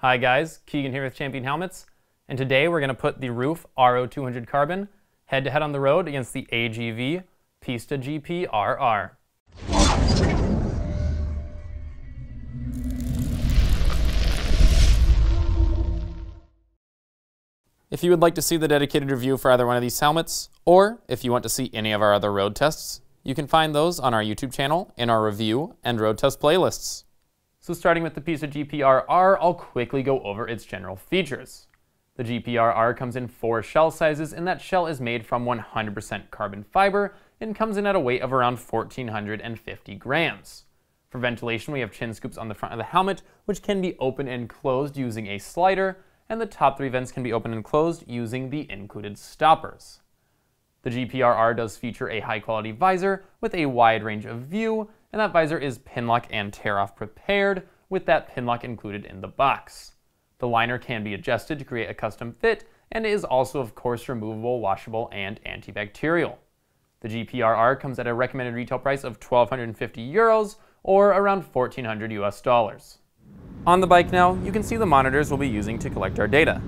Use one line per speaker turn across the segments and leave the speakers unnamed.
Hi guys, Keegan here with Champion Helmets, and today we're going to put the Roof RO200 Carbon head-to-head on the road against the AGV Pista GP RR. If you would like to see the dedicated review for either one of these helmets, or if you want to see any of our other road tests, you can find those on our YouTube channel in our review and road test playlists. So starting with the Pista GP RR, I'll quickly go over its general features. The GP RR comes in 4 shell sizes, and that shell is made from 100% carbon fiber and comes in at a weight of around 1,450 grams. For ventilation, we have chin scoops on the front of the helmet, which can be opened and closed using a slider, and the top 3 vents can be opened and closed using the included stoppers. The GP RR does feature a high-quality visor with a wide range of view, and that visor is pinlock and tear-off prepared, with that pinlock included in the box. The liner can be adjusted to create a custom fit, and is also of course removable, washable, and antibacterial. The GP RR comes at a recommended retail price of €1,250 or around $1,400 US. On the bike now, you can see the monitors we'll be using to collect our data.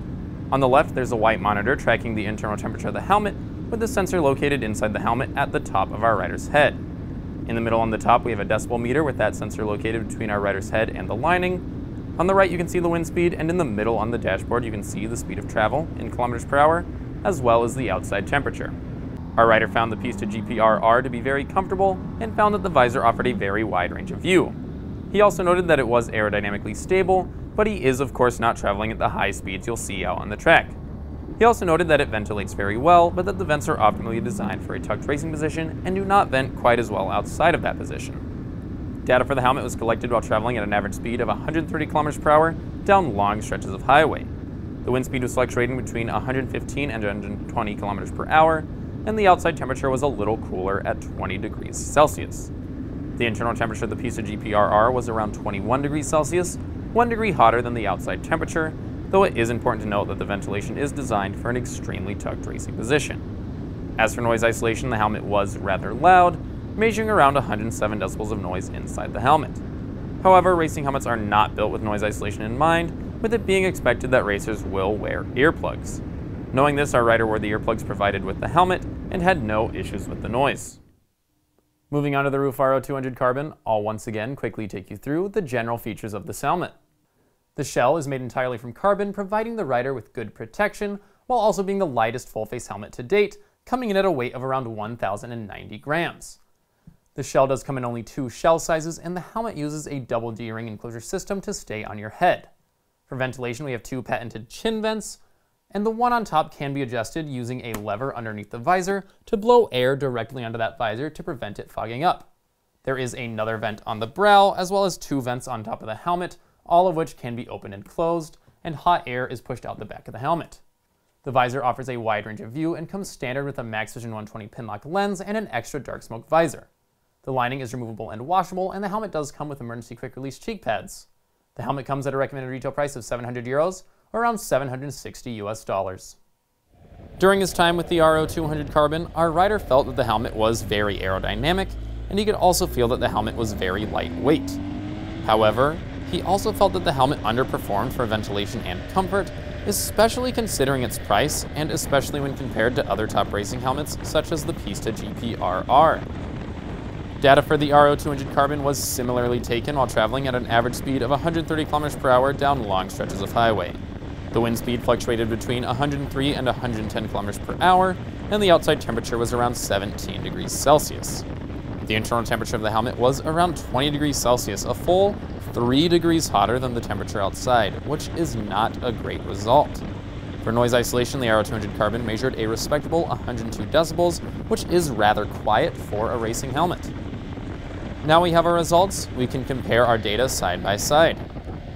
On the left, there's a white monitor tracking the internal temperature of the helmet, with the sensor located inside the helmet at the top of our rider's head. In the middle on the top, we have a decibel meter with that sensor located between our rider's head and the lining. On the right, you can see the wind speed, and in the middle on the dashboard, you can see the speed of travel in kilometers per hour, as well as the outside temperature. Our rider found the Pista GP RR to be very comfortable and found that the visor offered a very wide range of view. He also noted that it was aerodynamically stable, but he is of course not traveling at the high speeds you'll see out on the track. He also noted that it ventilates very well, but that the vents are optimally designed for a tucked racing position and do not vent quite as well outside of that position. Data for the helmet was collected while traveling at an average speed of 130 km per hour down long stretches of highway. The wind speed was fluctuating between 115 and 120 km per hour, and the outside temperature was a little cooler at 20 degrees Celsius. The internal temperature of the Pista GP RR was around 21 degrees Celsius, 1 degree hotter than the outside temperature, though it is important to note that the ventilation is designed for an extremely tucked racing position. As for noise isolation, the helmet was rather loud, measuring around 107 decibels of noise inside the helmet. However, racing helmets are not built with noise isolation in mind, with it being expected that racers will wear earplugs. Knowing this, our rider wore the earplugs provided with the helmet and had no issues with the noise. Moving on to the Roof RO200 Carbon, I'll once again quickly take you through the general features of this helmet. The shell is made entirely from carbon, providing the rider with good protection, while also being the lightest full-face helmet to date, coming in at a weight of around 1,090 grams. The shell does come in only 2 shell sizes, and the helmet uses a double D-ring enclosure system to stay on your head. For ventilation, we have 2 patented chin vents, and the one on top can be adjusted using a lever underneath the visor to blow air directly onto that visor to prevent it fogging up. There is another vent on the brow, as well as 2 vents on top of the helmet, all of which can be opened and closed, and hot air is pushed out the back of the helmet. The visor offers a wide range of view and comes standard with a Max Vision 120 pinlock lens and an extra dark smoke visor. The lining is removable and washable, and the helmet does come with emergency quick release cheek pads. The helmet comes at a recommended retail price of €700 or around $760 US. During his time with the RO200 Carbon, our rider felt that the helmet was very aerodynamic, and he could also feel that the helmet was very lightweight. However, he also felt that the helmet underperformed for ventilation and comfort, especially considering its price, and especially when compared to other top racing helmets such as the Pista GP RR. Data for the RO200 Carbon was similarly taken while traveling at an average speed of 130 km per hour down long stretches of highway. The wind speed fluctuated between 103 and 110 km per hour, and the outside temperature was around 17 degrees Celsius. The internal temperature of the helmet was around 20 degrees Celsius, a full 3 degrees hotter than the temperature outside, which is not a great result. For noise isolation, the RO200 Carbon measured a respectable 102 decibels, which is rather quiet for a racing helmet. Now we have our results, we can compare our data side by side.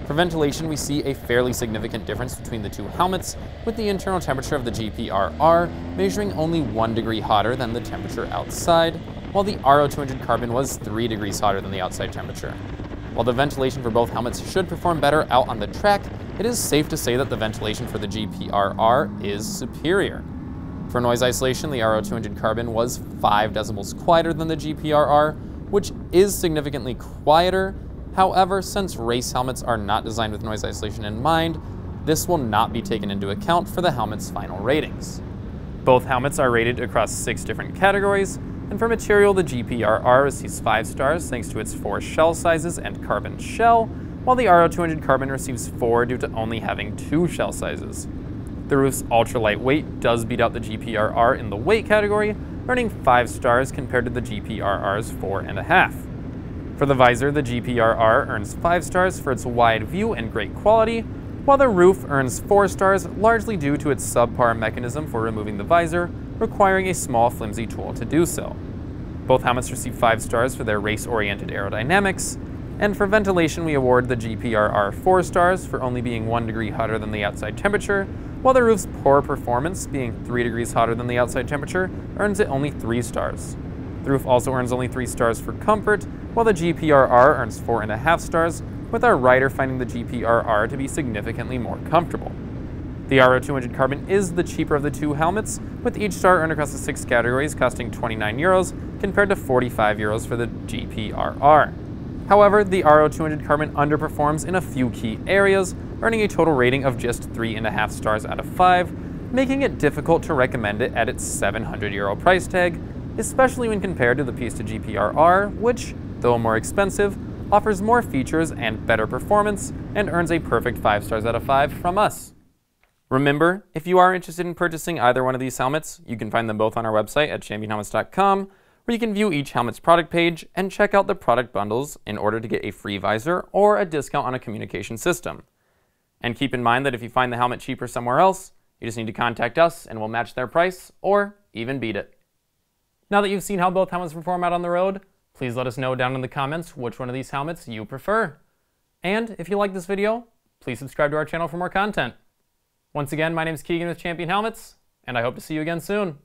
For ventilation, we see a fairly significant difference between the 2 helmets, with the internal temperature of the GP RR measuring only 1 degree hotter than the temperature outside, while the RO200 Carbon was 3 degrees hotter than the outside temperature. While the ventilation for both helmets should perform better out on the track, it is safe to say that the ventilation for the GP RR is superior. For noise isolation, the RO200 Carbon was 5 decibels quieter than the GP RR, which is significantly quieter, However, since race helmets are not designed with noise isolation in mind, this will not be taken into account for the helmet's final ratings. Both helmets are rated across 6 different categories, and for material, the GP RR receives 5 stars thanks to its 4 shell sizes and carbon shell, while the RO200 Carbon receives 4 due to only having 2 shell sizes. The roof's ultra-light weight does beat out the GP RR in the weight category, earning 5 stars compared to the GP RR's 4.5. For the visor, the GP RR earns 5 stars for its wide view and great quality, while the roof earns 4 stars largely due to its subpar mechanism for removing the visor, requiring a small flimsy tool to do so. Both helmets receive 5 stars for their race-oriented aerodynamics, and for ventilation we award the GP RR 4 stars for only being 1 degree hotter than the outside temperature, while the roof's poor performance, being 3 degrees hotter than the outside temperature, earns it only 3 stars. The roof also earns only 3 stars for comfort, while the GP RR earns 4.5 stars, with our rider finding the GP RR to be significantly more comfortable. The RO200 Carbon is the cheaper of the 2 helmets, with each star earned across the 6 categories costing 29 euros compared to 45 euros for the GP RR. However, the RO200 Carbon underperforms in a few key areas, earning a total rating of just 3.5 stars out of 5, making it difficult to recommend it at its 700 euro price tag, especially when compared to the Pista GP RR, which, though more expensive, offers more features and better performance, and earns a perfect 5 stars out of 5 from us. Remember, if you are interested in purchasing either one of these helmets, you can find them both on our website at championhelmets.com, where you can view each helmet's product page and check out the product bundles in order to get a free visor or a discount on a communication system. And keep in mind that if you find the helmet cheaper somewhere else, you just need to contact us and we'll match their price or even beat it. Now that you've seen how both helmets perform out on the road, please let us know down in the comments which one of these helmets you prefer. And if you like this video, please subscribe to our channel for more content. Once again, my name is Keegan with Champion Helmets, and I hope to see you again soon.